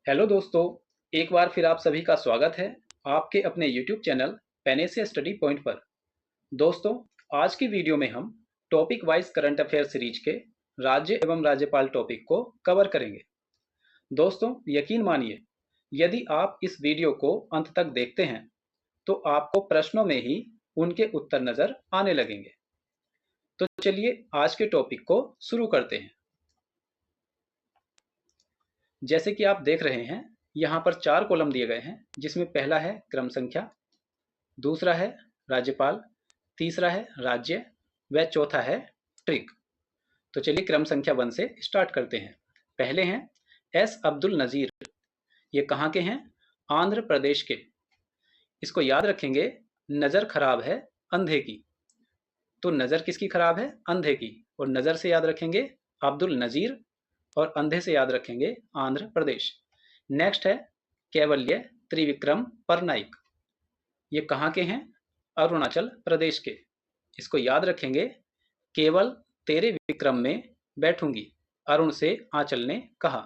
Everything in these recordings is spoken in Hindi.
हेलो दोस्तों, एक बार फिर आप सभी का स्वागत है आपके अपने YouTube channel Panacea study point पर। दोस्तों, आज की वीडियो में हम topic wise current affair series के राज्य एवं राज्यपाल टॉपिक को कवर करेंगे। दोस्तों, यकीन मानिए, यदि आप इस वीडियो को अंत तक देखते हैं तो आपको प्रश्नों में ही उनके उत्तर नजर आने लगेंगे। तो चलिए आज के टॉपिक को शुरू करते हैं। जैसे कि आप देख रहे हैं, यहाँ पर 4 कॉलम दिए गए हैं, जिसमें पहला है क्रम संख्या, दूसरा है राज्यपाल, तीसरा है राज्य व चौथा है ट्रिक। तो चलिए क्रम संख्या 1 से स्टार्ट करते हैं। पहले हैं एस अब्दुल नजीर। ये कहाँ के हैं? आंध्र प्रदेश के। इसको याद रखेंगे, नजर खराब है अंधे की। तो नजर किसकी खराब है? अंधे की। और नजर से याद रखेंगे अब्दुल नजीर, और अंधे से याद रखेंगे आंध्र प्रदेश। नेक्स्ट है कैवल्य त्रिविक्रम परनाइक। ये कहाँ के हैं? अरुणाचल प्रदेश के। इसको याद रखेंगे, केवल तेरे विक्रम में बैठूंगी, अरुण से आंचल ने कहा।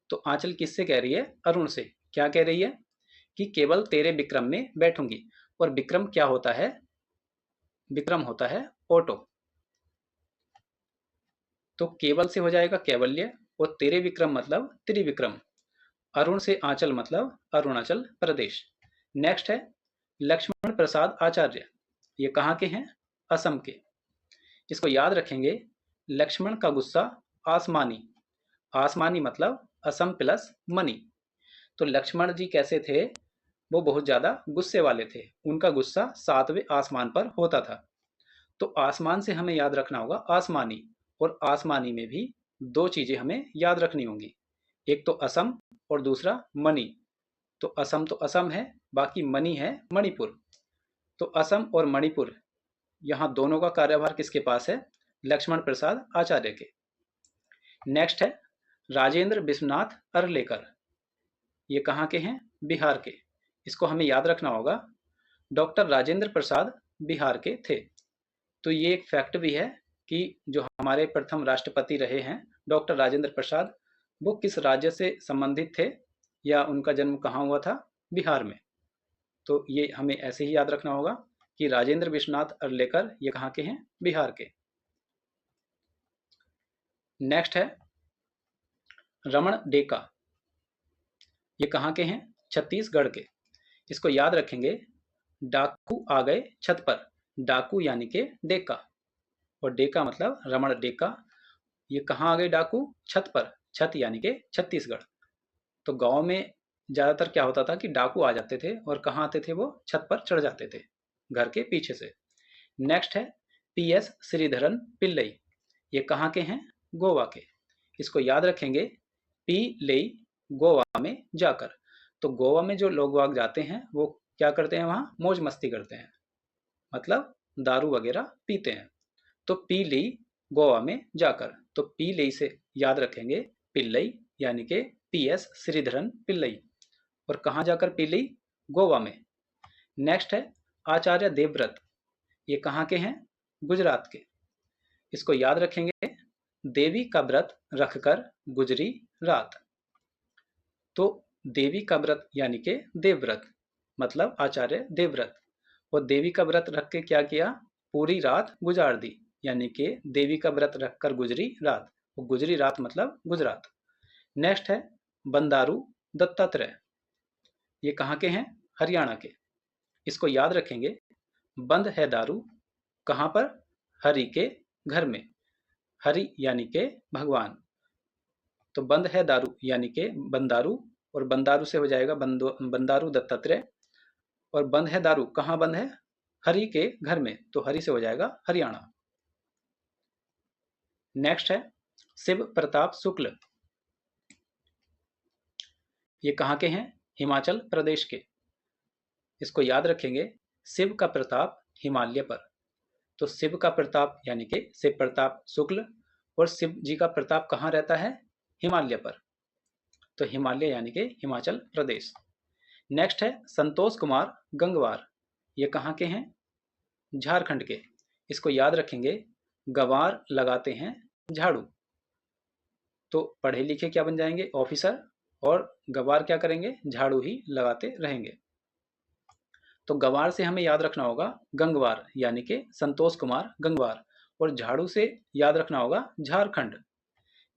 तो आंचल किससे कह रही है? अरुण से। क्या कह रही है? कि केवल तेरे विक्रम में बैठूंगी। और विक्रम क्या होता है? विक्रम होता है ऑटो। तो केवल से हो जाएगा कैवल्य, और तेरे विक्रम मतलब त्रिविक्रम। अरुण से आंचल मतलब अरुणाचल प्रदेश। नेक्स्ट है लक्ष्मण प्रसाद आचार्य। ये कहाँ के हैं? असम के। इसको याद रखेंगे, लक्ष्मण का गुस्सा आसमानी। आसमानी मतलब असम प्लस मनी। तो लक्ष्मण जी कैसे थे? वो बहुत ज्यादा गुस्से वाले थे। उनका गुस्सा 7वें आसमान पर होता था। तो आसमान से हमें याद रखना होगा आसमानी। और आसमानी में भी 2 चीजें हमें याद रखनी होंगी, एक तो असम और दूसरा मणि। तो असम है, बाकी मणि है मणिपुर। तो असम और मणिपुर, यहाँ दोनों का कार्यभार किसके पास है? लक्ष्मण प्रसाद आचार्य के। नेक्स्ट है राजेंद्र विश्वनाथ अरलेकर। ये कहाँ के हैं? बिहार के। इसको हमें याद रखना होगा, डॉक्टर राजेंद्र प्रसाद बिहार के थे। तो ये एक फैक्ट भी है कि जो हमारे प्रथम राष्ट्रपति रहे हैं डॉक्टर राजेंद्र प्रसाद, वो किस राज्य से संबंधित थे या उनका जन्म कहाँ हुआ था? बिहार में। तो ये हमें ऐसे ही याद रखना होगा कि राजेंद्र विश्वनाथ अरलेकर ये कहाँ के हैं? बिहार के। नेक्स्ट है रमण डेका। ये कहाँ के हैं? छत्तीसगढ़ के। इसको याद रखेंगे, डाकू आ गए छत पर। डाकू यानी के डेका, और डेका मतलब रमण डेका। ये कहाँ आ गए डाकू? छत पर। छत यानी के छत्तीसगढ़। तो गांव में ज्यादातर क्या होता था कि डाकू आ जाते थे, और कहाँ आते थे? वो छत पर चढ़ जाते थे, घर के पीछे से। नेक्स्ट है पीएस श्रीधरन पिल्लई। ये कहाँ के हैं? गोवा के। इसको याद रखेंगे, पी लेई गोवा में जाकर। तो गोवा में जो लोग वाग जाते हैं वो क्या करते हैं? वहां मौज मस्ती करते हैं, मतलब दारू वगैरह पीते हैं। तो पी ली गोवा में जाकर। तो पी ली से याद रखेंगे पिल्लई यानी के पीएस श्रीधरन पिल्लई। और कहाँ जाकर पी ली? गोवा में। नेक्स्ट है आचार्य देवव्रत। ये कहाँ के हैं? गुजरात के। इसको याद रखेंगे, देवी का व्रत रखकर गुजरी रात। तो देवी का व्रत यानी के देवव्रत, मतलब आचार्य देवव्रत। और देवी का व्रत रख के क्या किया? पूरी रात गुजार दी, यानी कि देवी का व्रत रखकर गुजरी रात। वो गुजरी रात मतलब गुजरात। नेक्स्ट है बंदारू दत्तात्रेय। ये कहाँ के हैं? हरियाणा के। इसको याद रखेंगे, बंद है दारू कहाँ पर? हरि के घर में। हरि यानी के भगवान। तो बंद है दारू यानी के बंदारू, और बंदारू से हो जाएगा बंदारू दत्तात्रेय। और बंद है दारू कहाँ बंद है? हरि के घर में। तो हरि से हो जाएगा हरियाणा। नेक्स्ट है शिव प्रताप शुक्ल। ये कहाँ के हैं? हिमाचल प्रदेश के। इसको याद रखेंगे, शिव का प्रताप हिमालय पर। तो शिव का प्रताप यानी कि शिव प्रताप शुक्ल, और शिव जी का प्रताप कहाँ रहता है? हिमालय पर। तो हिमालय यानी कि हिमाचल प्रदेश। नेक्स्ट है संतोष कुमार गंगवार। ये कहाँ के हैं? झारखंड के। इसको याद रखेंगे, गंवार लगाते हैं झाड़ू। तो पढ़े लिखे क्या बन जाएंगे? ऑफिसर। और गवार क्या करेंगे, झाड़ू ही लगाते रहेंगे। तो गवार से हमें याद रखना होगा गंगवार यानी कि संतोष कुमार गंगवार, और झाड़ू से याद रखना होगा झारखंड।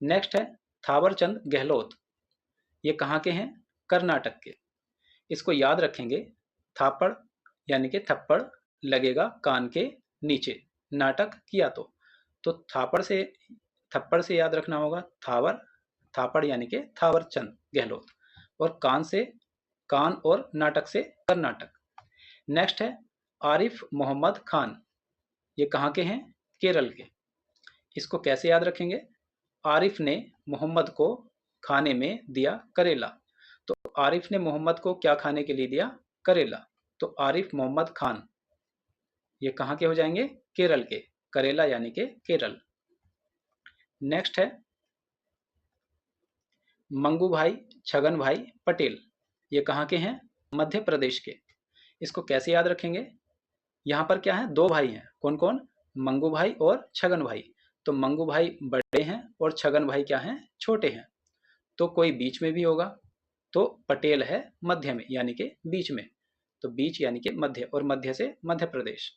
नेक्स्ट है थावरचंद गहलोत, ये कहाँ के हैं, कर्नाटक के। इसको याद रखेंगे थापड़ यानी कि थप्पड़ लगेगा कान के नीचे, नाटक किया तो थप्पड़ से याद रखना होगा थावर, थापड़ यानी कि थावरचंद गहलोत, और कान और नाटक से कर्नाटक। नेक्स्ट है आरिफ मोहम्मद खान, ये कहाँ के हैं, केरल के। इसको कैसे याद रखेंगे, आरिफ ने मोहम्मद को खाने में दिया करेला, तो आरिफ ने मोहम्मद को क्या खाने के लिए दिया, करेला, तो आरिफ मोहम्मद खान ये कहाँ के हो जाएंगे, केरल के, करेला यानी के केरल। नेक्स्ट है मंगू भाई छगन भाई पटेल, ये कहाँ के हैं, मध्य प्रदेश के। इसको कैसे याद रखेंगे, यहाँ पर क्या है, दो भाई हैं, कौन कौन, मंगू भाई और छगन भाई। तो मंगू भाई बड़े हैं और छगन भाई क्या हैं, छोटे हैं, तो कोई बीच में भी होगा, तो पटेल है मध्य में यानी कि बीच में, तो बीच यानी कि मध्य, और मध्य से मध्य प्रदेश।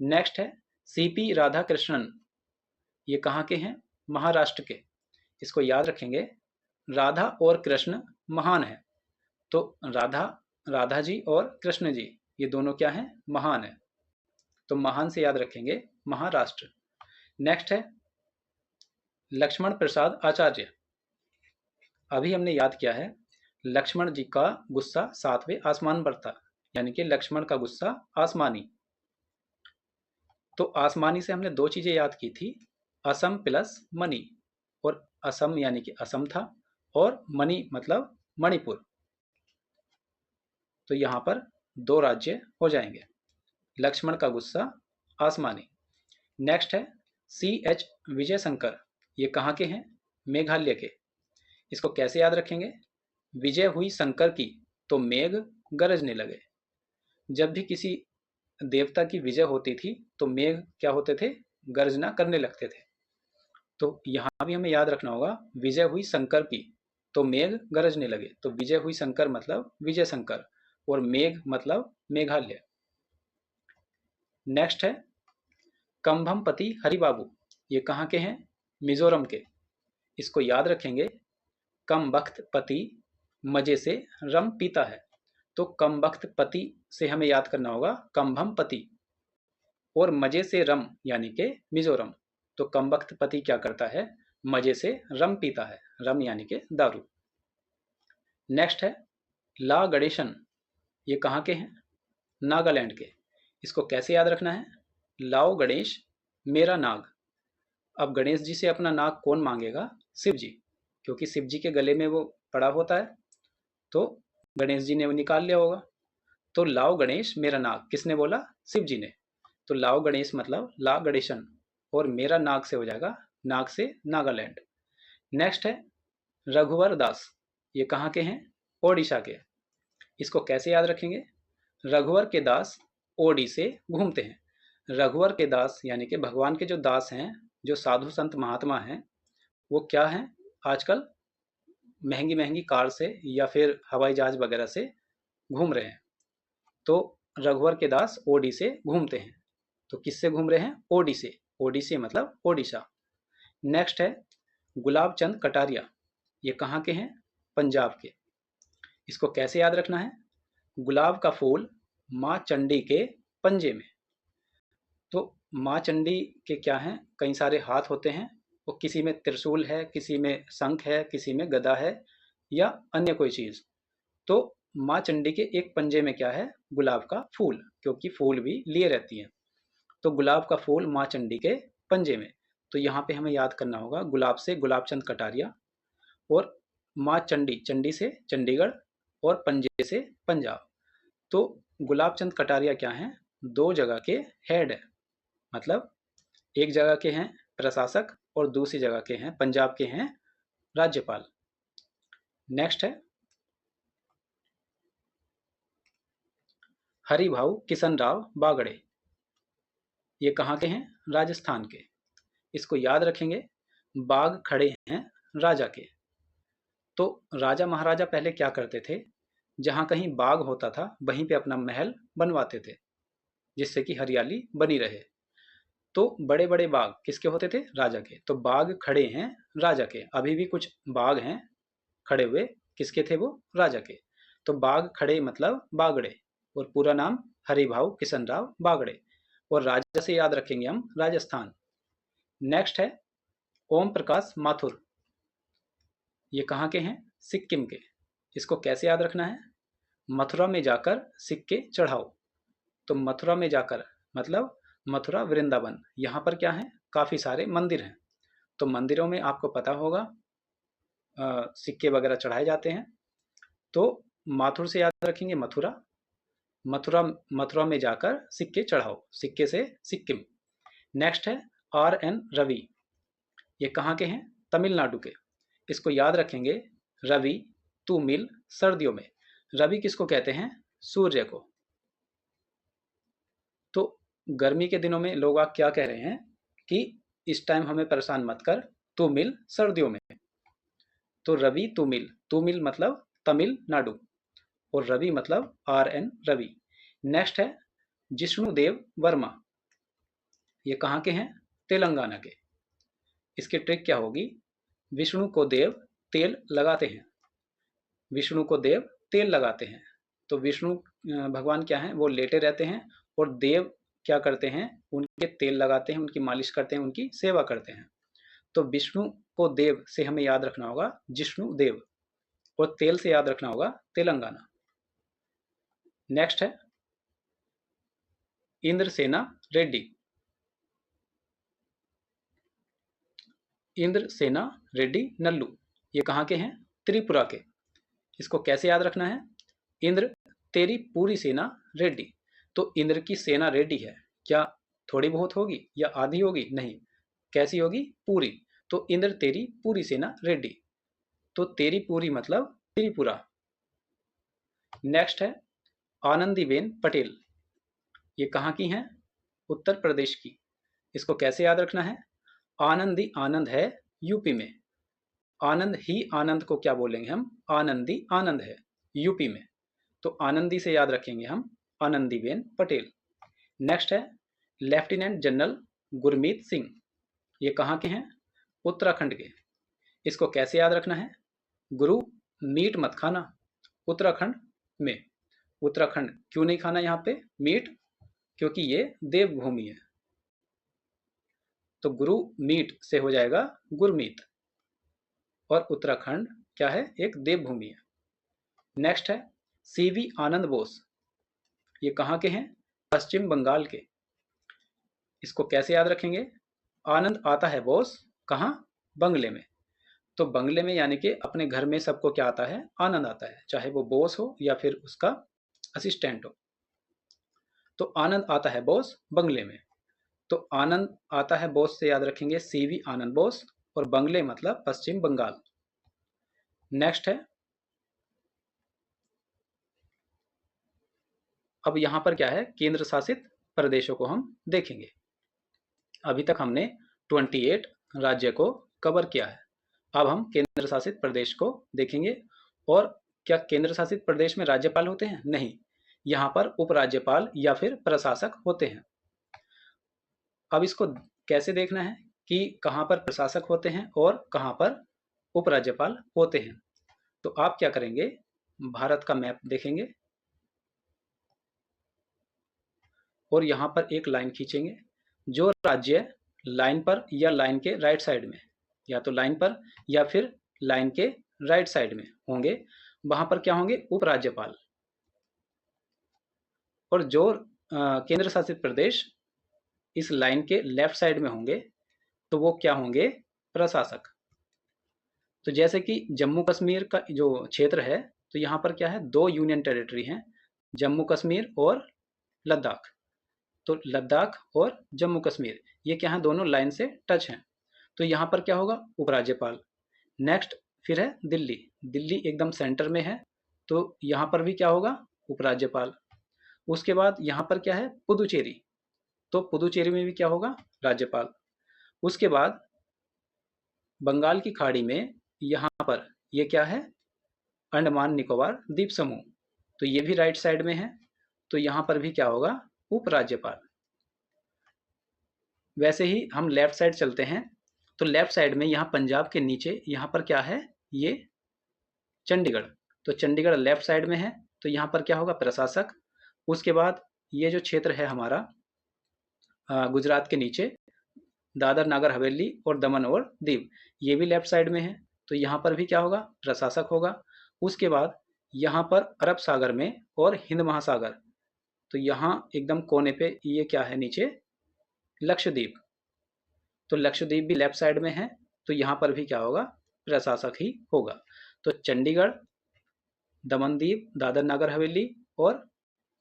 नेक्स्ट है सीपी राधाकृष्णन, ये कहाँ के हैं, महाराष्ट्र के। इसको याद रखेंगे राधा और कृष्ण महान है, तो राधा जी और कृष्ण जी ये दोनों क्या हैं, महान है, तो महान से याद रखेंगे महाराष्ट्र। नेक्स्ट है लक्ष्मण प्रसाद आचार्य, अभी हमने याद किया है लक्ष्मण जी का गुस्सा 7वें आसमान पर था, यानी कि लक्ष्मण का गुस्सा आसमानी। तो आसमानी से हमने दो चीजें याद की थी, असम प्लस मणि, और असम यानी कि असम था, और मणि मतलब मणिपुर, तो यहां पर दो राज्य हो जाएंगे, लक्ष्मण का गुस्सा आसमानी। नेक्स्ट है CH विजय शंकर, ये कहाँ के हैं, मेघालय के। इसको कैसे याद रखेंगे, विजय हुई शंकर की तो मेघ गरजने लगे, जब भी किसी देवता की विजय होती थी तो मेघ क्या होते थे, गर्जना करने लगते थे। तो यहाँ भी हमें याद रखना होगा विजय हुई शंकर की तो मेघ गरजने लगे, तो विजय हुई शंकर मतलब विजय शंकर, और मेघ मतलब मेघालय। नेक्स्ट है कंभमपति हरिबाबू, ये कहाँ के हैं, मिजोरम के। इसको याद रखेंगे कम वक्त पति मजे से रम पीता है, तो कम वक्त पति से हमें याद करना होगा कंभम पति, और मजे से रम यानी के मिजोरम, तो कम वक्त पति क्या करता है, मजे से रम पीता है, रम यानी के दारू। नेक्स्ट है ला गणेशन, ये कहाँ के हैं, नागालैंड के। इसको कैसे याद रखना है, लाओ गणेश मेरा नाग। अब गणेश जी से अपना नाग कौन मांगेगा, शिव जी, क्योंकि शिव जी के गले में वो पड़ा होता है, तो गणेश जी ने वो निकाल लिया होगा। तो लाओ गणेश मेरा नाग किसने बोला, शिव जी ने, तो लाओ गणेश मतलब ला गणेशन, और मेरा नाग से हो जाएगा नाग से नागालैंड। नेक्स्ट है रघुवर दास, ये कहाँ के हैं, ओडिशा के। इसको कैसे याद रखेंगे, रघुवर के दास ओडी से घूमते हैं। रघुवर के दास यानी कि भगवान के जो दास हैं, जो साधु संत महात्मा हैं, वो क्या हैं, आजकल महंगी महंगी कार से या फिर हवाई जहाज वगैरह से घूम रहे हैं, तो रघुवर के दास ओडी से घूमते हैं, तो किससे घूम रहे हैं, ओडी से, ओडी से मतलब ओडिशा। नेक्स्ट है गुलाब चंद कटारिया, ये कहाँ के हैं, पंजाब के। इसको कैसे याद रखना है, गुलाब का फूल माँ चंडी के पंजे में। तो माँ चंडी के क्या हैं, कई सारे हाथ होते हैं, वो किसी में त्रिशूल है, किसी में शंख है, किसी में गदा है, या अन्य कोई चीज। तो माँ चंडी के एक पंजे में क्या है, गुलाब का फूल, क्योंकि फूल भी लिए रहती है, तो गुलाब का फूल माँ चंडी के पंजे में। तो यहाँ पे हमें याद करना होगा गुलाब से गुलाब चंद कटारिया, और माँ चंडी, चंडी से चंडीगढ़, और पंजे से पंजाब। तो गुलाब चंद कटारिया क्या हैं, दो जगह के हेड है, मतलब एक जगह के हैं प्रशासक और दूसरी जगह के हैं, पंजाब के हैं राज्यपाल। नेक्स्ट है हरिभाऊ किशन राव बागड़े, ये कहाँ के हैं, राजस्थान के। इसको याद रखेंगे बाग खड़े हैं राजा के, तो राजा महाराजा पहले क्या करते थे, जहाँ कहीं बाग होता था वहीं पे अपना महल बनवाते थे, जिससे कि हरियाली बनी रहे। तो बड़े बड़े बाग किसके होते थे, राजा के। तो बाग खड़े हैं राजा के, अभी भी कुछ बाग हैं खड़े हुए, किसके थे वो, राजा के। तो बाग खड़े मतलब बागड़े, और पूरा नाम हरिभाऊ किशन राव बागड़े, और राजा से याद रखेंगे हम राजस्थान। नेक्स्ट है ओम प्रकाश माथुर, ये कहाँ के हैं, सिक्किम के। इसको कैसे याद रखना है, मथुरा में जाकर सिक्के चढ़ाओ। तो मथुरा में जाकर मतलब मथुरा वृंदावन, यहाँ पर क्या है, काफ़ी सारे मंदिर हैं। तो मंदिरों में आपको पता होगा सिक्के वगैरह चढ़ाए जाते हैं। तो माथुर से याद रखेंगे मथुरा, मथुरा मथुरा में जाकर सिक्के चढ़ाओ, सिक्के से सिक्किम। नेक्स्ट है आर एन रवि, ये कहाँ के हैं, तमिलनाडु के। इसको याद रखेंगे, रवि तू मिल सर्दियों में। रवि किसको कहते हैं, सूर्य को। तो गर्मी के दिनों में लोग आप क्या कह रहे हैं कि इस टाइम हमें परेशान मत कर, तू मिल सर्दियों में। तो रवि तू मिल मतलब तमिलनाडु, और रवि मतलब आर एन रवि। नेक्स्ट है जिष्णुदेव वर्मा, ये कहाँ के हैं, तेलंगाना के। इसकी ट्रिक क्या होगी, विष्णु को देव तेल लगाते हैं, विष्णु को देव तेल लगाते हैं। तो विष्णु भगवान क्या है, वो लेटे रहते हैं, और देव क्या करते हैं, उनके तेल लगाते हैं, उनकी मालिश करते हैं, उनकी सेवा करते हैं। तो विष्णु को देव से हमें याद रखना होगा जिष्णु देव, और तेल से याद रखना होगा तेलंगाना। नेक्स्ट है इंद्रसेना रेड्डी, इंद्रसेना रेड्डी नल्लू, ये कहाँ के हैं, त्रिपुरा के। इसको कैसे याद रखना है, इंद्र तेरी पूरी सेना रेड्डी। तो इंद्र की सेना रेड्डी है, क्या थोड़ी बहुत होगी या आधी होगी, नहीं, कैसी होगी, पूरी। तो इंद्र तेरी पूरी सेना रेड्डी, तो तेरी पूरी मतलब त्रिपुरा। नेक्स्ट है आनंदीबेन पटेल, ये कहाँ की हैं, उत्तर प्रदेश की। इसको कैसे याद रखना है, आनंदी आनंद है यूपी में, आनंद ही आनंद को क्या बोलेंगे हम, आनंदी आनंद है यूपी में। तो आनंदी से याद रखेंगे हम आनंदीबेन पटेल। नेक्स्ट है लेफ्टिनेंट जनरल गुरमीत सिंह, ये कहाँ के हैं, उत्तराखंड के। इसको कैसे याद रखना है, गुरु मीट मत खाना उत्तराखंड में। उत्तराखंड क्यों नहीं खाना यहाँ पे मीट, क्योंकि ये देवभूमि है। तो गुरु मीट से हो जाएगा गुरमीत, और उत्तराखंड क्या है, एक देवभूमि है। नेक्स्ट है सीवी आनंद बोस, ये कहाँ के हैं, पश्चिम बंगाल के। इसको कैसे याद रखेंगे, आनंद आता है बोस कहाँ, बंगले में। तो बंगले में यानी कि अपने घर में सबको क्या आता है, आनंद आता है, चाहे वो बॉस हो या फिर उसका असिस्टेंट हो। तो आनंद आता है बॉस बंगले में। तो आनंद आता है बॉस से याद रखेंगे सीवी आनंद बोस, और बंगले मतलब पश्चिम बंगाल। नेक्स्ट है, अब यहाँ पर क्या है, केंद्र शासित प्रदेशों को हम देखेंगे। अभी तक हमने 28 राज्य को कवर किया है, अब हम केंद्र शासित प्रदेश को देखेंगे। और क्या केंद्र शासित प्रदेश में राज्यपाल होते हैं, नहीं, यहाँ पर उपराज्यपाल या फिर प्रशासक होते हैं। अब इसको कैसे देखना है कि कहाँ पर प्रशासक होते हैं और कहाँ पर उपराज्यपाल होते हैं। तो आप क्या करेंगे, भारत का मैप देखेंगे, और यहाँ पर एक लाइन खींचेंगे। जो राज्य लाइन पर या लाइन के राइट साइड में, या तो लाइन पर या फिर लाइन के राइट साइड में होंगे, वहां पर क्या होंगे, उपराज्यपाल। और जो केंद्र शासित प्रदेश इस लाइन के लेफ्ट साइड में होंगे, तो वो क्या होंगे, प्रशासक। तो जैसे कि जम्मू कश्मीर का जो क्षेत्र है, तो यहाँ पर क्या है, दो यूनियन टेरिटरी हैं, जम्मू कश्मीर और लद्दाख। तो लद्दाख और जम्मू कश्मीर ये क्या है, दोनों लाइन से टच हैं। तो यहाँ पर क्या होगा, उपराज्यपाल। नेक्स्ट फिर है दिल्ली, दिल्ली एकदम सेंटर में है, तो यहाँ पर भी क्या होगा, उपराज्यपाल। उसके बाद यहाँ पर क्या है, पुदुचेरी, तो पुदुचेरी में भी क्या होगा, राज्यपाल। उसके बाद बंगाल की खाड़ी में यहाँ पर ये क्या है, अंडमान निकोबार द्वीप समूह, तो ये भी राइट साइड में है, तो यहाँ पर भी क्या होगा, उपराज्यपाल। वैसे ही हम लेफ्ट साइड चलते हैं, तो लेफ्ट साइड में यहाँ पंजाब के नीचे यहाँ पर क्या है, ये चंडीगढ़, तो चंडीगढ़ लेफ्ट साइड में है, तो यहाँ पर क्या होगा, प्रशासक। उसके बाद ये जो क्षेत्र है हमारा गुजरात के नीचे, दादर नागर हवेली और दमन और दीव, ये भी लेफ्ट साइड में है, तो यहाँ पर भी क्या होगा, प्रशासक होगा। उसके बाद यहाँ पर अरब सागर में और हिंद महासागर, तो यहाँ एकदम कोने पे ये क्या है नीचे, लक्षद्वीप, तो लक्षद्वीप भी लेफ्ट साइड में है, तो यहाँ पर भी क्या होगा, प्रशासक ही होगा। तो चंडीगढ़, दमन दीव, दादर नागर हवेली और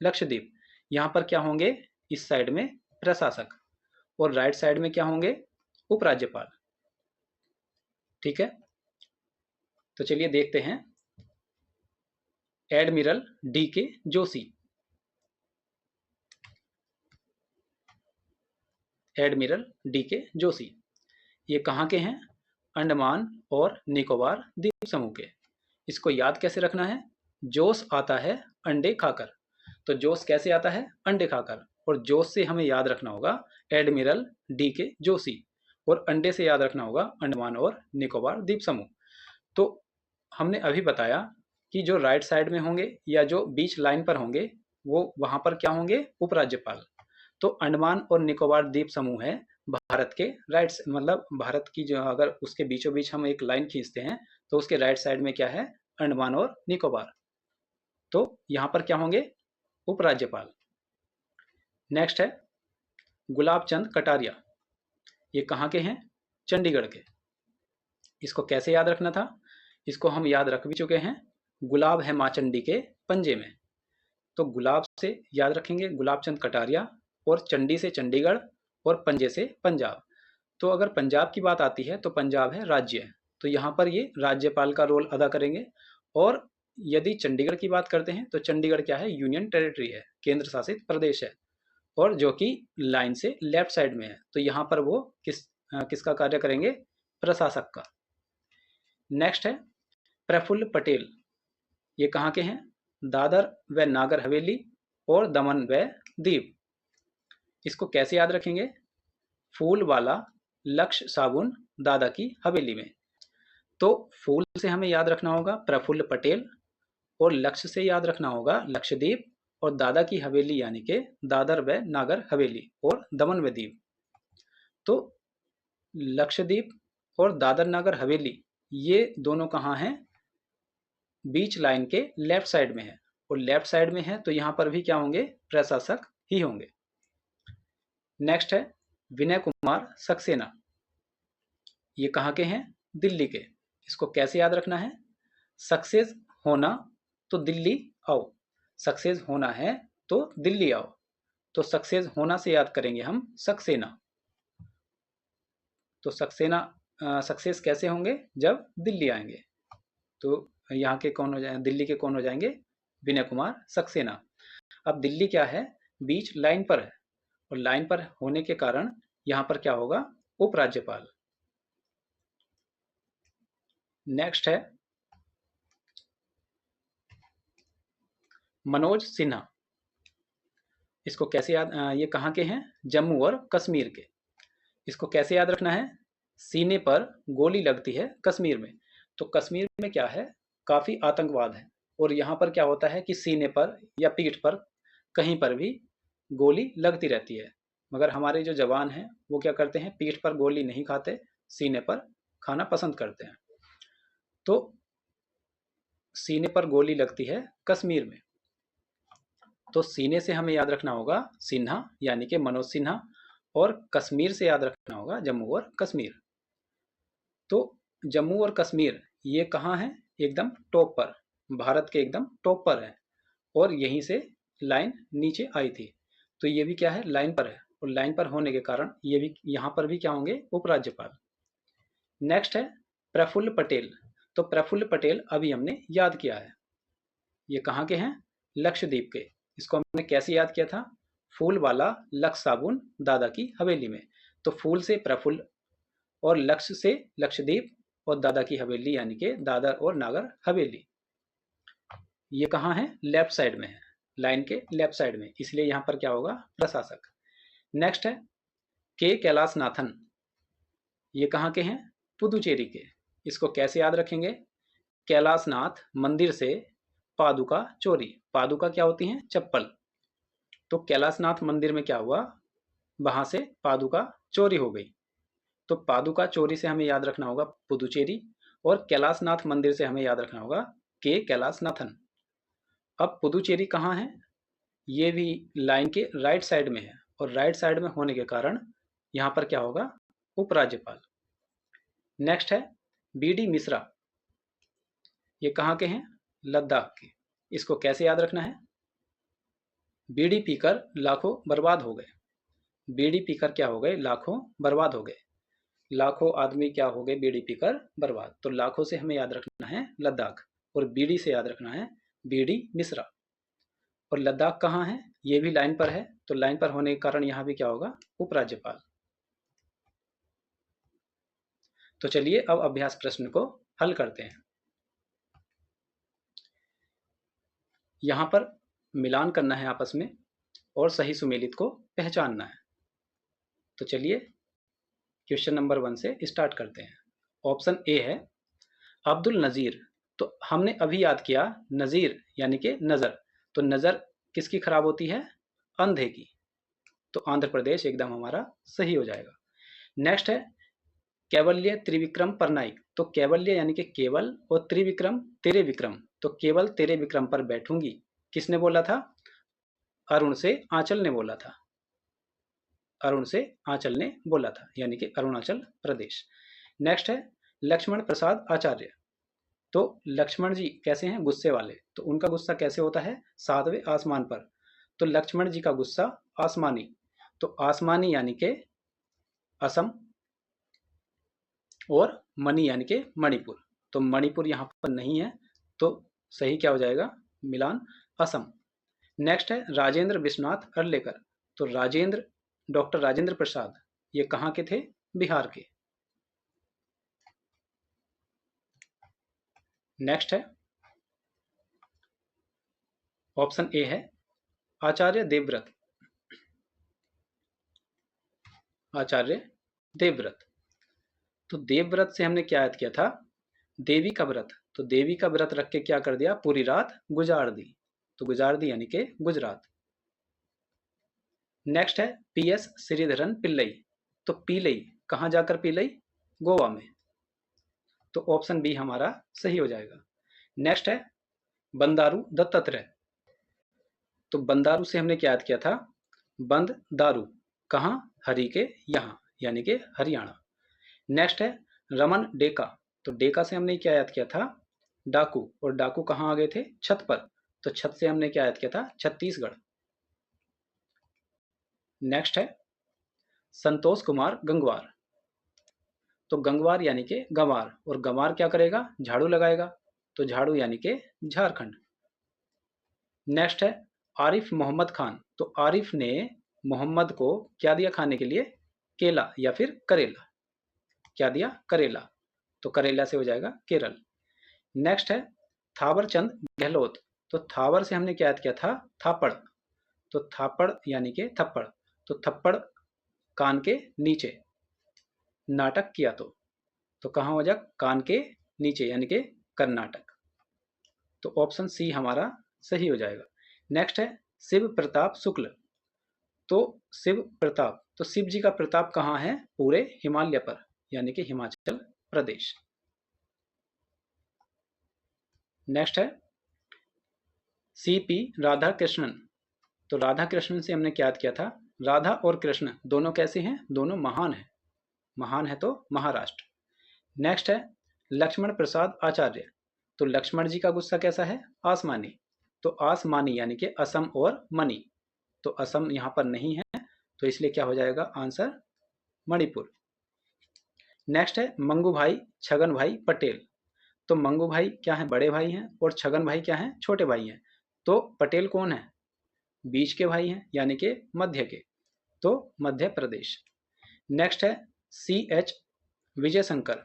लक्षद्वीप, यहाँ पर क्या होंगे, इस साइड में प्रशासक, और राइट साइड में क्या होंगे, उपराज्यपाल। ठीक है, तो चलिए देखते हैं। Admiral D.K. Joshi, admiral D.K. Joshi, ये कहाँ के हैं, अंडमान और निकोबार द्वीप समूह के। इसको याद कैसे रखना है, जोश आता है अंडे खाकर, तो जोश कैसे आता है, अंडे खाकर, और जोश से हमें याद रखना होगा एडमिरल D.K. जोशी, और अंडे से याद रखना होगा अंडमान और निकोबार द्वीप समूह। तो हमने अभी बताया कि जो राइट साइड में होंगे या जो बीच लाइन पर होंगे, वो वहां पर क्या होंगे, उपराज्यपाल। तो अंडमान और निकोबार द्वीप समूह है भारत के राइट, मतलब भारत की जो, अगर उसके बीचों बीच हम एक लाइन खींचते हैं, तो उसके राइट साइड में क्या है, अंडमान और निकोबार, तो यहाँ पर क्या होंगे, उपराज्यपाल। नेक्स्ट है गुलाब चंद कटारिया, ये कहाँ के हैं, चंडीगढ़ के। इसको कैसे याद रखना था, इसको हम याद रख भी चुके हैं, गुलाब है माँ चंडी के पंजे में, तो गुलाब से याद रखेंगे गुलाब चंद कटारिया, और चंडी से चंडीगढ़, और पंजे से पंजाब। तो अगर पंजाब की बात आती है तो पंजाब है राज्य, तो यहाँ पर ये राज्यपाल का रोल अदा करेंगे। और यदि चंडीगढ़ की बात करते हैं तो चंडीगढ़ क्या है, यूनियन टेरिटरी है, केंद्र शासित प्रदेश है, और जो कि लाइन से लेफ्ट साइड में है, तो यहाँ पर वो किसका कार्य करेंगे, प्रशासक का। नेक्स्ट है प्रफुल्ल पटेल, ये कहाँ के हैं, दादर व नागर हवेली और दमन व दीव। इसको कैसे याद रखेंगे, फूल वाला लक्ष्य साबुन दादा की हवेली में, तो फूल से हमें याद रखना होगा प्रफुल्ल पटेल, और लक्ष्य से याद रखना होगा लक्षद्वीप, और दादा की हवेली यानी के दादर व नागर हवेली और दमन व दीव। तो लक्षद्वीप और दादर नागर हवेली ये दोनों कहाँ हैं, बीच लाइन के लेफ्ट साइड में है, और लेफ्ट साइड में है तो यहाँ पर भी क्या होंगे, प्रशासक ही होंगे। नेक्स्ट है विनय कुमार सक्सेना, ये कहाँ के हैं, दिल्ली के। इसको कैसे याद रखना है, सक्सेस होना तो दिल्ली आओ, सक्सेस होना है तो दिल्ली आओ, तो सक्सेस होना से याद करेंगे हम सक्सेना, तो सक्सेना सक्सेस कैसे होंगे, जब दिल्ली आएंगे, तो यहाँ के कौन हो जाए, दिल्ली के कौन हो जाएंगे, विनय कुमार सक्सेना। अब दिल्ली क्या है, बीच लाइन पर है, और लाइन पर होने के कारण यहाँ पर क्या होगा, उपराज्यपाल। नेक्स्ट है मनोज सिन्हा, इसको कैसे याद, ये कहाँ के हैं, जम्मू और कश्मीर के। इसको कैसे याद रखना है, सीने पर गोली लगती है कश्मीर में, तो कश्मीर में क्या है, काफ़ी आतंकवाद है, और यहाँ पर क्या होता है कि सीने पर या पीठ पर कहीं पर भी गोली लगती रहती है, मगर हमारे जो जवान हैं वो क्या करते हैं, पीठ पर गोली नहीं खाते, सीने पर खाना पसंद करते हैं। तो सीने पर गोली लगती है कश्मीर में, तो सीने से हमें याद रखना होगा सिन्हा यानी कि मनोज सिन्हा, और कश्मीर से याद रखना होगा जम्मू और कश्मीर। तो जम्मू और कश्मीर ये कहाँ है, एकदम टॉप पर, भारत के एकदम टॉप पर है, और यहीं से लाइन नीचे आई थी, तो ये भी क्या है, लाइन पर है, और लाइन पर होने के कारण ये भी यहाँ पर भी क्या होंगे, उपराज्यपाल। नेक्स्ट है प्रफुल्ल पटेल, तो प्रफुल्ल पटेल अभी हमने याद किया है, ये कहाँ के हैं, लक्षद्वीप के। इसको हमने कैसे याद किया था, फूल वाला लक्ष्य साबुन दादा की हवेली में, तो फूल से प्रफुल्ल, और लक्ष्य से लक्षद्वीप, और दादा की हवेली यानी कि दादर और नागर हवेली। ये कहाँ है? लेफ्ट साइड में है, लाइन के लेफ्ट साइड में, इसलिए यहाँ पर क्या होगा? प्रशासक। नेक्स्ट है के कैलाशनाथन। ये कहाँ के हैं? पुदुचेरी के। इसको कैसे याद रखेंगे? कैलाशनाथ मंदिर से पादुका चोरी। पादुका क्या होती हैं? चप्पल। तो कैलाशनाथ मंदिर में क्या हुआ? वहां से पादुका चोरी हो गई। तो पादुका चोरी से हमें याद रखना होगा पुदुचेरी, और कैलाशनाथ मंदिर से हमें याद रखना होगा के कैलाशनाथन। अब पुदुचेरी कहाँ है? ये भी लाइन के राइट साइड में है, और राइट साइड में होने के कारण यहाँ पर क्या होगा? उपराज्यपाल। नेक्स्ट है बी डी मिश्रा। ये कहाँ के हैं? लद्दाख के। इसको कैसे याद रखना है? बीड़ी पीकर लाखों बर्बाद हो गए। बीड़ी पीकर क्या हो गए? लाखों बर्बाद हो गए। लाखों आदमी क्या हो गए? बीड़ी पीकर बर्बाद। तो लाखों से हमें याद रखना है लद्दाख, और बीड़ी से याद रखना है बीडी मिश्रा। और लद्दाख कहाँ है? ये भी लाइन पर है, तो लाइन पर होने के कारण यहाँ भी क्या होगा? उपराज्यपाल। तो चलिए अब अभ्यास प्रश्न को हल करते हैं। यहाँ पर मिलान करना है आपस में और सही सुमेलित को पहचानना है। तो चलिए क्वेश्चन नंबर 1 से स्टार्ट करते हैं। ऑप्शन ए है अब्दुल नज़ीर। तो हमने अभी याद किया नज़ीर यानी कि नज़र। तो नज़र किसकी खराब होती है? अंधे की। तो आंध्र प्रदेश एकदम हमारा सही हो जाएगा। नेक्स्ट है कैवल्य त्रिविक्रम परनाइक। तो कैवल्य यानी कि केवल, और त्रिविक्रम तेरे विक्रम। तो केवल तेरे विक्रम पर बैठूंगी, किसने बोला था? अरुण से आंचल ने बोला था। अरुण से आंचल ने बोला था, यानी कि अरुणाचल प्रदेश। नेक्स्ट है लक्ष्मण प्रसाद आचार्य। तो लक्ष्मण जी कैसे हैं? गुस्से वाले। तो उनका गुस्सा कैसे होता है? 7वें आसमान पर। तो लक्ष्मण जी का गुस्सा आसमानी। तो आसमानी यानी कि असम, और मणि यानी कि मणिपुर। तो मणिपुर यहाँ पर नहीं है, तो सही क्या हो जाएगा? मिलान असम। नेक्स्ट है राजेंद्र विश्वनाथ अर्लेकर। तो राजेंद्र, डॉक्टर राजेंद्र प्रसाद, ये कहाँ के थे? बिहार के। नेक्स्ट है ऑप्शन ए है आचार्य देवव्रत। आचार्य देवव्रत। तो देवव्रत से हमने क्या याद किया था? देवी का व्रत। तो देवी का व्रत रख के क्या कर दिया? पूरी रात गुजार दी। तो गुजार दी यानी कि गुजरात। नेक्स्ट है पी एस श्रीधरन पिल्लई। तो पिल्लई कहाँ जाकर पिल्लई? गोवा में। तो ऑप्शन बी हमारा सही हो जाएगा। नेक्स्ट है बंदारू दत्तात्रेय। तो बंदारू से हमने क्या याद किया था? बंद दारू, कहाँ? हरि के यहाँ, यानी कि हरियाणा। नेक्स्ट है रमन डेका। तो डेका से हमने क्या याद किया था? डाकू, और डाकू कहाँ आ गए थे? छत पर। तो छत से हमने क्या याद किया था? छत्तीसगढ़। नेक्स्ट है संतोष कुमार गंगवार। तो गंगवार यानी कि गंवार, और गंवार क्या करेगा? झाड़ू लगाएगा। तो झाड़ू यानी कि झारखंड। नेक्स्ट है आरिफ मोहम्मद खान। तो आरिफ ने मोहम्मद को क्या दिया खाने के लिए? केला या फिर करेला। क्या दिया? करेला। तो करेला से हो जाएगा केरल। नेक्स्ट है थावर चंद गहलोत। तो थावर से हमने क्या याद किया था? थापड़। तो थापड़ यानी कि थप्पड़। तो थप्पड़ कान के नीचे। नाटक किया तो कहाँ हो जाएगा? कान के नीचे, यानी कि कर्नाटक। तो ऑप्शन सी हमारा सही हो जाएगा। नेक्स्ट है शिव प्रताप शुक्ल। तो शिव प्रताप, तो शिव जी का प्रताप कहाँ है? पूरे हिमालय पर, यानी कि हिमाचल प्रदेश। नेक्स्ट है सी पी राधा कृष्णन। तो राधा कृष्णन से हमने क्या याद किया था? राधा और कृष्ण दोनों कैसे हैं? दोनों महान हैं। महान है तो महाराष्ट्र। नेक्स्ट है लक्ष्मण प्रसाद आचार्य। तो लक्ष्मण जी का गुस्सा कैसा है? आसमानी। तो आसमानी यानी कि असम और मणि। तो असम यहाँ पर नहीं है, तो इसलिए क्या हो जाएगा आंसर? मणिपुर। नेक्स्ट है मंगू भाई छगन भाई पटेल। तो मंगू भाई क्या है? बड़े भाई हैं, और छगन भाई क्या है? छोटे भाई हैं। तो पटेल कौन है? बीच के भाई हैं, यानी कि मध्य के। तो मध्य प्रदेश। नेक्स्ट है सी एच विजय शंकर।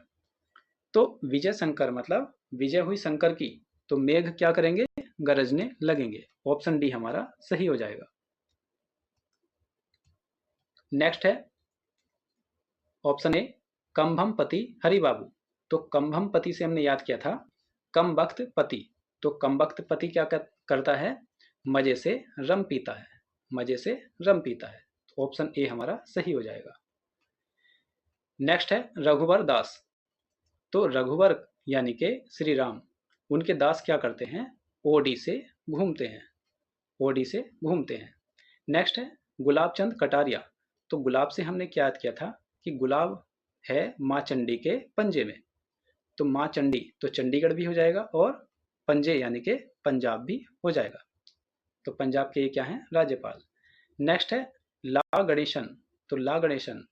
तो विजय शंकर मतलब विजय हुई शंकर की, तो मेघ क्या करेंगे, गरजने लगेंगे। ऑप्शन डी हमारा सही हो जाएगा। नेक्स्ट है ऑप्शन ए, कंभम पति हरि बाबू। तो कंभम पति से हमने याद किया था कम वक्त पति। तो कम वक्त पति क्या करता है, मजे से रम पीता है, मजे से रम पीता है। तो ऑप्शन ए हमारा सही हो जाएगा। नेक्स्ट है रघुवर दास। तो रघुवर यानी के श्री राम, उनके दास क्या करते हैं, ओडी से घूमते हैं, ओडी से घूमते हैं। नेक्स्ट है गुलाब चंद कटारिया। तो गुलाब से हमने क्या याद किया था कि गुलाब है माँ चंडी के पंजे में। तो माँ चंडी तो चंडीगढ़ भी हो जाएगा और पंजे यानी के पंजाब भी हो जाएगा। तो पंजाब के ये क्या हैं, राज्यपाल। नेक्स्ट है ला गणेशन। तो ला गणेशन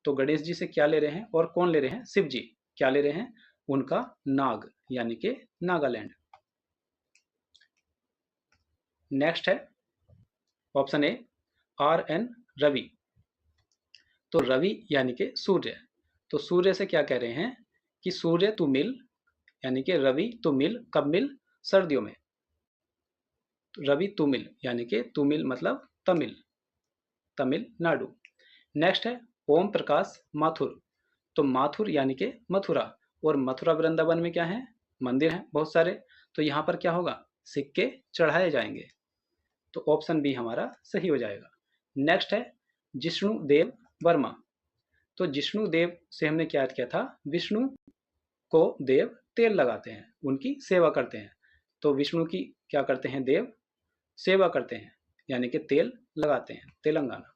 तो गणेश जी से क्या ले रहे हैं और कौन ले रहे हैं, शिव जी। क्या ले रहे हैं, उनका नाग यानी के नागालैंड। नेक्स्ट है option A R N Ravi. तो रवि यानी के सूर्य। तो सूर्य से क्या कह रहे हैं कि सूर्य तू मिल, यानी कि रवि तू मिल, कब मिल, सर्दियों में। तो रवि तू मिल यानी कि तू मिल मतलब तमिल, तमिलनाडु। नेक्स्ट है ओम प्रकाश माथुर। तो माथुर यानी कि मथुरा, और मथुरा वृंदावन में क्या है, मंदिर हैं बहुत सारे। तो यहाँ पर क्या होगा, सिक्के चढ़ाए जाएंगे। तो ऑप्शन बी हमारा सही हो जाएगा। नेक्स्ट है जिष्णु देव वर्मा। तो जिष्णु देव से हमने क्या याद किया था, विष्णु को देव तेल लगाते हैं, उनकी सेवा करते हैं। तो विष्णु की क्या करते हैं, देव सेवा करते हैं यानी कि तेल लगाते हैं, तेलंगाना।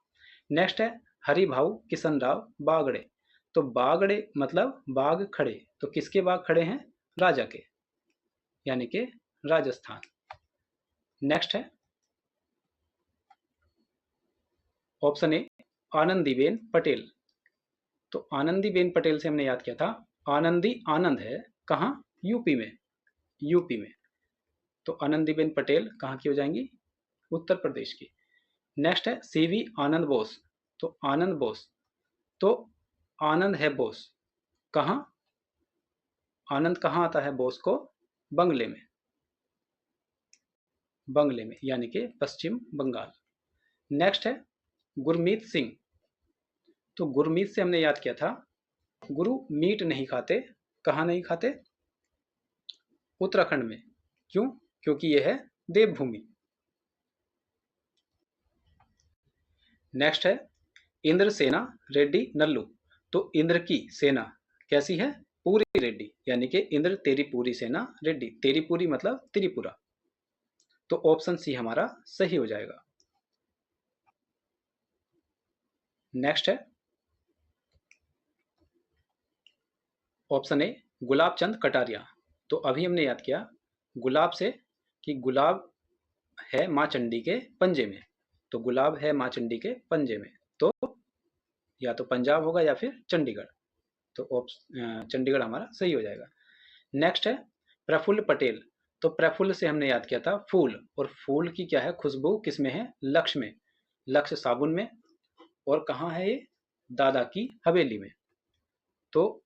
नेक्स्ट है हरिभाऊ किशन राव बागड़े। तो बागड़े मतलब बाग खड़े। तो किसके बाग खड़े हैं, राजा के, यानी कि राजस्थान। नेक्स्ट है ऑप्शन ए आनंदीबेन पटेल। तो आनंदीबेन पटेल से हमने याद किया था आनंदी आनंद है, कहाँ, यूपी में, यूपी में। तो आनंदीबेन पटेल कहाँ की हो जाएंगी, उत्तर प्रदेश की। नेक्स्ट है सीवी आनंद बोस। तो आनंद बोस तो आनंद है बोस, कहाँ, आनंद कहाँ आता है बोस को, बंगले में, बंगले में यानी कि पश्चिम बंगाल। नेक्स्ट है गुरमीत सिंह। तो गुरमीत से हमने याद किया था गुरु मीट नहीं खाते, कहाँ नहीं खाते, उत्तराखंड में। क्यों, क्योंकि यह है देवभूमि। नेक्स्ट है इंद्र सेना रेड्डी नल्लू। तो इंद्र की सेना कैसी है, पूरी रेड्डी, यानी कि इंद्र तेरी पूरी सेना रेड्डी, तेरी पूरी मतलब त्रिपुरा। तो ऑप्शन सी हमारा सही हो जाएगा। नेक्स्ट है ऑप्शन ए गुलाब चंद कटारिया। तो अभी हमने याद किया गुलाब से कि गुलाब है माँ चंडी के पंजे में। तो गुलाब है माँ चंडी के पंजे में, तो या तो पंजाब होगा या फिर चंडीगढ़। तो चंडीगढ़ हमारा सही हो जाएगा। नेक्स्ट है प्रफुल्ल पटेल। तो प्रफुल्ल से हमने याद किया था फूल, और फूल की क्या है खुशबू, किसमें है, लक्ष्य में, लक्ष्य साबुन में। और कहाँ है ये, दादा की हवेली में। तो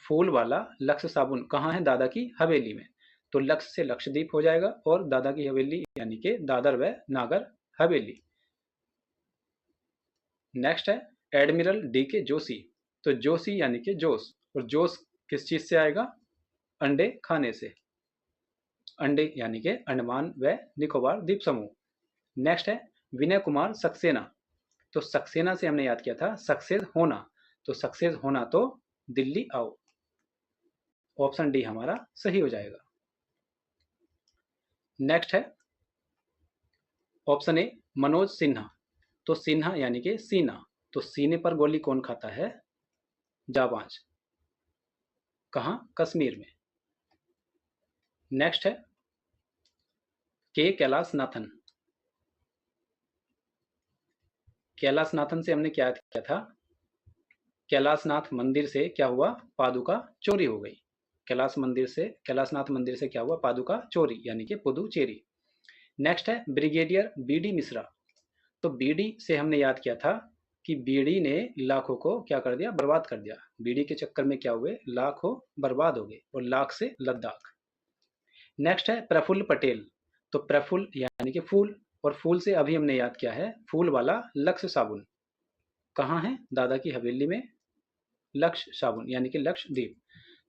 फूल वाला लक्ष्य साबुन कहाँ है, दादा की हवेली में। तो लक्ष्य से लक्षद्वीप हो जाएगा और दादा की हवेली यानी कि दादर व नागर हवेली। नेक्स्ट है एडमिरल डी के जोशी। तो जोशी यानी कि जोश, और जोश किस चीज से आएगा, अंडे खाने से, अंडे यानी कि अंडमान व निकोबार द्वीप समूह। नेक्स्ट है विनय कुमार सक्सेना। तो सक्सेना से हमने याद किया था सक्सेस होना। तो सक्सेस होना तो दिल्ली आओ। ऑप्शन डी हमारा सही हो जाएगा। नेक्स्ट है ऑप्शन ए मनोज सिन्हा। तो सिन्हा यानी कि सीना। तो सीने पर गोली कौन खाता है, जाबाज, कहाँ, कश्मीर में। नेक्स्ट है के कैलाश नाथन। कैलाश नाथन से हमने क्या किया था, कैलाशनाथ मंदिर से क्या हुआ, पादुका चोरी हो गई। कैलाश मंदिर से, कैलाशनाथ मंदिर से क्या हुआ, पादुका चोरी यानी कि पुदुचेरी। नेक्स्ट है ब्रिगेडियर बी डी मिश्रा। तो बी डी से हमने याद किया था कि बीड़ी ने लाखों को क्या कर दिया, बर्बाद कर दिया। बीड़ी के चक्कर में क्या हुए, लाखों बर्बाद हो गए, और लाख से लद्दाख। नेक्स्ट है प्रफुल्ल पटेल। तो प्रफुल्ल यानी कि फूल, और फूल से अभी हमने याद किया है फूल वाला लक्ष्य साबुन। कहाँ है, दादा की हवेली में लक्ष्य साबुन यानी कि लक्षद्वीप।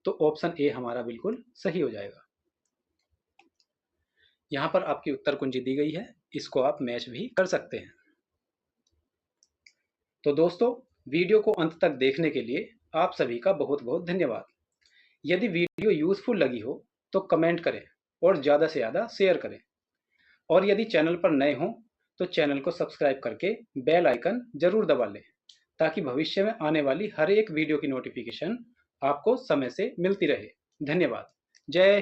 तो ऑप्शन ए हमारा बिल्कुल सही हो जाएगा। यहां पर आपकी उत्तर कुंजी दी गई है, इसको आप मैच भी कर सकते हैं। तो दोस्तों, वीडियो को अंत तक देखने के लिए आप सभी का बहुत बहुत धन्यवाद। यदि वीडियो यूजफुल लगी हो तो कमेंट करें और ज़्यादा से ज़्यादा शेयर करें, और यदि चैनल पर नए हों तो चैनल को सब्सक्राइब करके बेल आइकन जरूर दबा लें, ताकि भविष्य में आने वाली हर एक वीडियो की नोटिफिकेशन आपको समय से मिलती रहे। धन्यवाद। जय